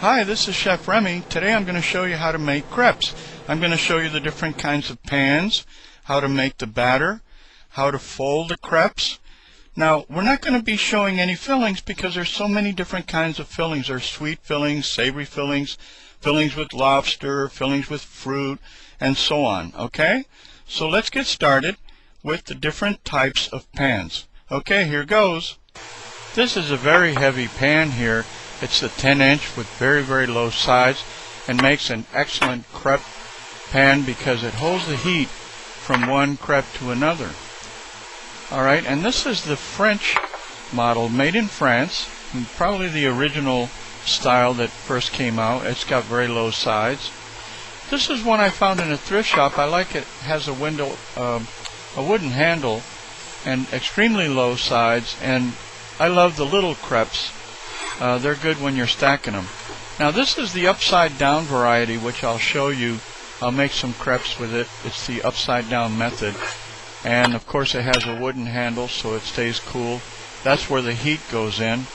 Hi, this is Chef Remy. Today I'm going to show you how to make crepes. I'm going to show you the different kinds of pans, how to make the batter, how to fold the crepes. Now, we're not going to be showing any fillings because there's so many different kinds of fillings. There's sweet fillings, savory fillings, fillings with lobster, fillings with fruit, and so on. Okay? So let's get started with the different types of pans. Okay, here goes. This is a very heavy pan here. It's a 10-inch with very low sides and makes an excellent crepe pan because it holds the heat from one crepe to another. Alright, and this is the French model, made in France, and probably the original style that first came out. It's got very low sides. This is one I found in a thrift shop. I like it. It has a wooden handle and extremely low sides, and I love the little crepes. They're good when you're stacking them. Now this is the upside down variety, which I'll show you. I'll make some crepes with it. It's the upside down method, and of course it has a wooden handle so it stays cool. That's where the heat goes in,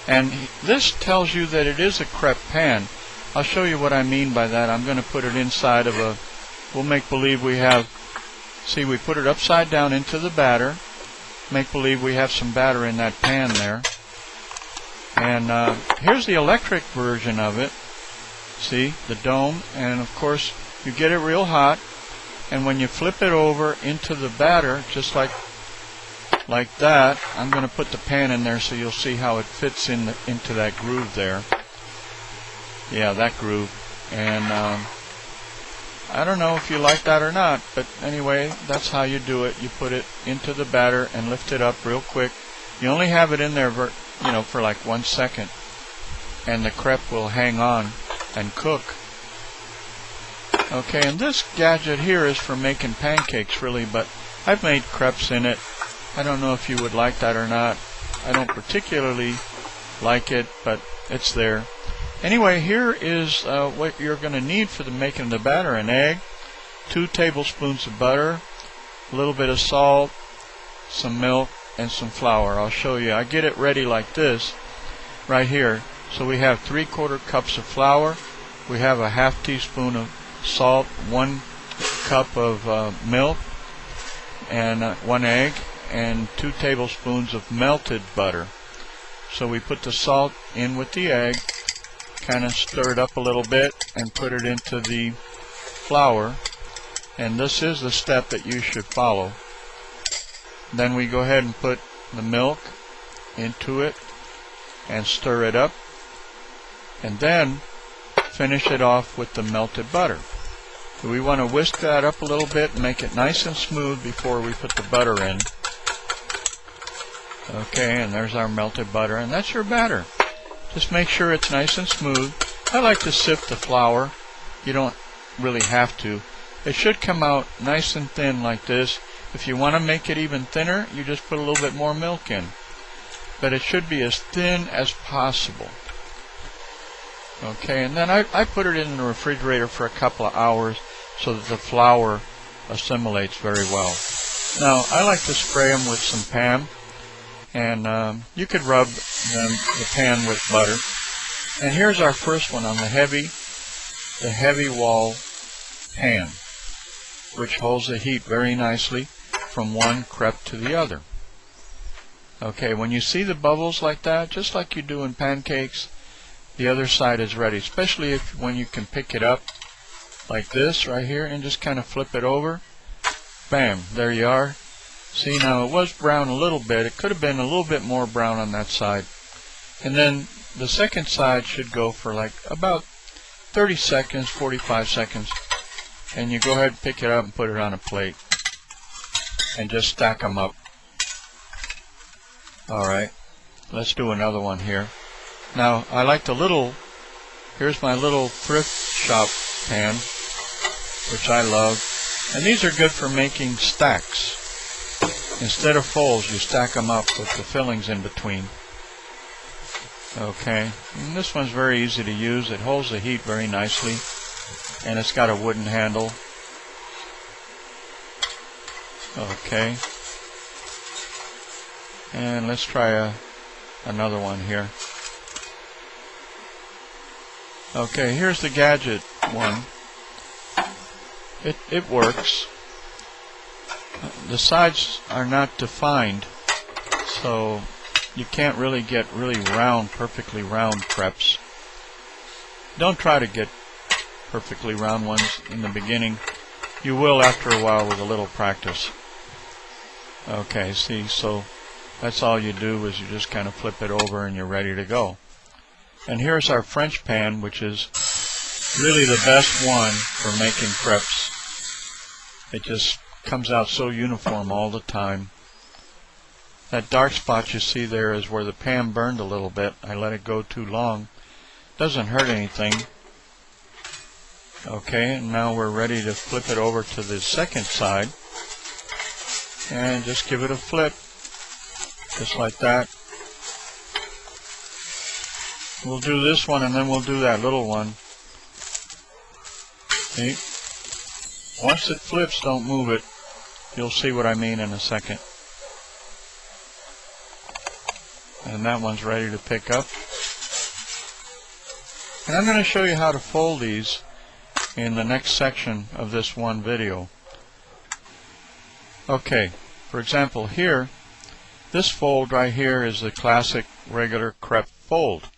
and this tells you that it is a crepe pan. I'll show you what I mean by that. I'm going to put it inside of a, we'll make believe we have, see, we put it upside down into the batter, make believe we have some batter in that pan there. And here's the electric version of it. See, the dome, and of course you get it real hot, and when you flip it over into the batter, just like that, I'm going to put the pan in there so you'll see how it fits into that groove there. Yeah, that groove. And I don't know if you like that or not, but anyway, that's how you do it. You put it into the batter and lift it up real quick. You only have it in there for like 1 second, and the crepe will hang on and cook. Okay, and this gadget here is for making pancakes, really, but I've made crepes in it. I don't know if you would like that or not. I don't particularly like it, but it's there. Anyway, here is what you're going to need for the making of the batter: an egg, 2 tablespoons of butter, a little bit of salt, some milk, and some flour. I'll show you. I get it ready like this right here. So we have 3/4 cups of flour, we have a ½ teaspoon of salt, 1 cup of milk, and 1 egg, and 2 tablespoons of melted butter. So we put the salt in with the egg, kind of stir it up a little bit, and put it into the flour, and this is the step that you should follow. Then we go ahead and put the milk into it and stir it up, and then finish it off with the melted butter. So we want to whisk that up a little bit and make it nice and smooth before we put the butter in. Okay, and there's our melted butter, and that's your batter. Just make sure it's nice and smooth. I like to sift the flour. You don't really have to. It should come out nice and thin like this. If you want to make it even thinner, you just put a little bit more milk in. But it should be as thin as possible. Okay, and then I put it in the refrigerator for a couple of hours so that the flour assimilates very well. Now, I like to spray them with some Pam, and you could rub the pan with butter. And here's our first one on the heavy wall pan, which holds the heat very nicely from one crepe to the other. Okay, when you see the bubbles like that, just like you do in pancakes, the other side is ready, especially when you can pick it up like this right here and just kind of flip it over. Bam, there you are. See, now it was brown a little bit. It could have been a little bit more brown on that side. And then the second side should go for like about 30 seconds, 45 seconds. And you go ahead and pick it up and put it on a plate and just stack them up. Alright, let's do another one here. Now, I like the little, here's my little thrift shop pan, which I love. And these are good for making stacks. Instead of folds, you stack them up with the fillings in between. Okay, and this one's very easy to use. It holds the heat very nicely, and it's got a wooden handle. Okay, and let's try another one here. Okay, here's the gadget one. It works. The sides are not defined, so you can't really get really round, perfectly round crepes. Don't try to get perfectly round ones in the beginning. You will after a while with a little practice. Okay, see, so that's all you do is you just kind of flip it over and you're ready to go. And here's our French pan, which is really the best one for making crepes. It just comes out so uniform all the time. That dark spot you see there is where the pan burned a little bit. I let it go too long. Doesn't hurt anything. Okay, and now we're ready to flip it over to the second side. And just give it a flip. Just like that. We'll do this one and then we'll do that little one. See? Once it flips, don't move it. You'll see what I mean in a second. And that one's ready to pick up. And I'm going to show you how to fold these in the next section of this one video. Okay, for example here, this fold right here is the classic regular crepe fold.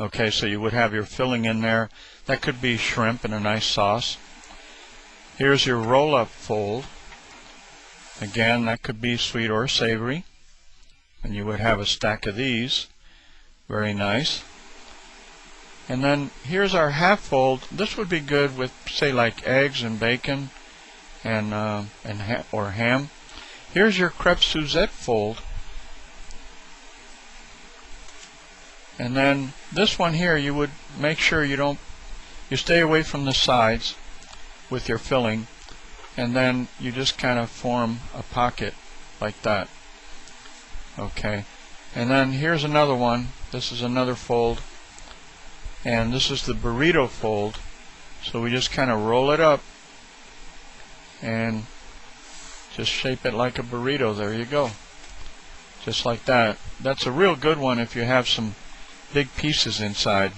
Okay, so you would have your filling in there. That could be shrimp in a nice sauce. Here's your roll-up fold. Again, that could be sweet or savory. And you would have a stack of these. Very nice. And then here's our half fold. This would be good with, say, like eggs and bacon or ham. Here's your crepe Suzette fold. And then this one here, you would make sure you stay away from the sides with your filling, and then you just kind of form a pocket like that. Okay, and then here's another one. This is another fold, and this is the burrito fold. So we just kind of roll it up and just shape it like a burrito. There you go, just like that. That's a real good one if you have some big pieces inside,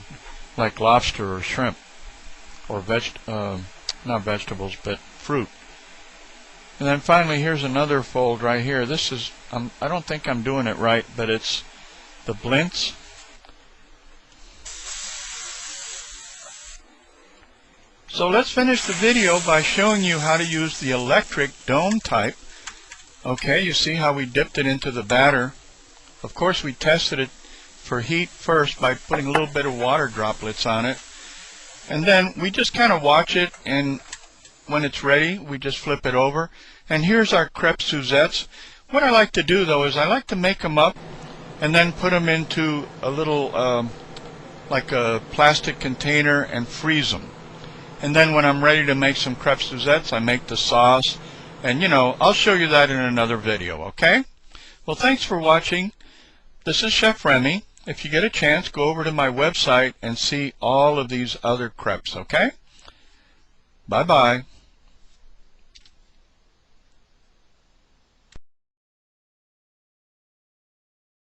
like lobster or shrimp, or not vegetables, but fruit. And then finally, here's another fold right here. This is, I don't think I'm doing it right, but it's the blintz. So let's finish the video by showing you how to use the electric dome type. Okay, you see how we dipped it into the batter. Of course, we tested it for heat first by putting a little bit of water droplets on it. And then we just kind of watch it, and when it's ready, we just flip it over. And here's our crepe Suzettes. What I like to do, though, is I like to make them up and then put them into a little, like a plastic container, and freeze them. And then when I'm ready to make some crepe Suzettes, I make the sauce. And, I'll show you that in another video, okay? Well, thanks for watching. This is Chef Remy. If you get a chance, go over to my website and see all of these other crepes, okay? Bye-bye.